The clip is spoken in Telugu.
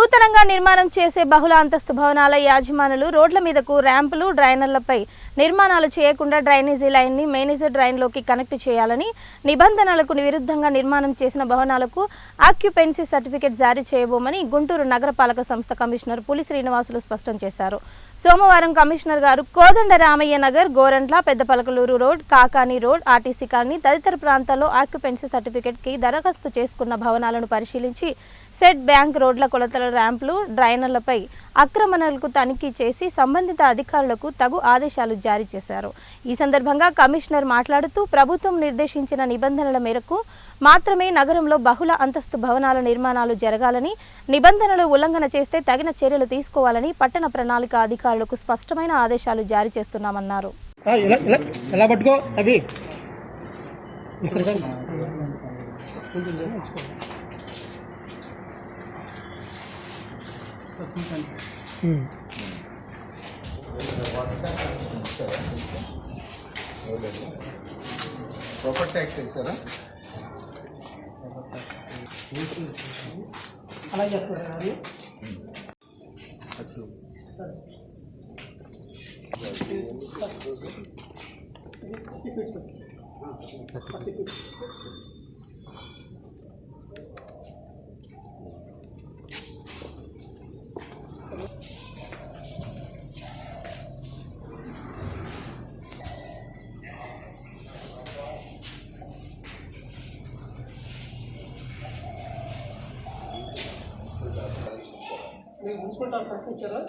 నూతనంగా నిర్మాణం చేసే బహుళ అంతస్తు భవనాల యాజమానులు రోడ్ల మీదకు ర్యాంపులు, డ్రైనర్లపై నిర్మాణాలు చేయకుండా డ్రైనేజీ లైన్ని మేనేజర్ డ్రైన్లోకి కనెక్ట్ చేయాలని, నిబంధనలకు విరుద్ధంగా నిర్మాణం చేసిన భవనాలకు ఆక్యుపెన్సీ సర్టిఫికెట్ జారీ చేయబోమని గుంటూరు నగరపాలక సంస్థ కమిషనర్ పులి శ్రీనివాసులు స్పష్టం చేశారు. సోమవారం కమిషనర్ గారు Kodandaramayya Nagar, Gorantla, Peddapalakaluru road, Kakani road, RTC colony తదితర ప్రాంతాల్లో ఆక్యుపెన్సీ సర్టిఫికెట్ కి దరఖాస్తు చేసుకున్న భవనాలను పరిశీలించి సెట్ బ్యాంక్ రోడ్ల కొలతల, ర్యాంపులు, డ్రైనర్లపై అక్రమణలకు తనిఖీ చేసి సంబంధిత అధికారులకు తగు ఆదేశాలు జారీ చేశారు. ఈ సందర్భంగా కమిషనర్ మాట్లాడుతూ ప్రభుత్వం నిర్దేశించిన నిబంధనల మేరకు మాత్రమే నగరంలో బహుళ అంతస్తు భవనాల నిర్మాణాలు జరగాలని, నిబంధనలు ఉల్లంఘన చేస్తే తగిన చర్యలు తీసుకోవాలని పట్టణ ప్రణాళిక అధికారులకు స్పష్టమైన ఆదేశాలు జారీ చేస్తున్నామన్నారు. ప్రాపర్టీ ట్యాక్స్ వేసారా? అలా చేస్తారు. మున్సిపల్ టాక్స్ ఇచ్చారా?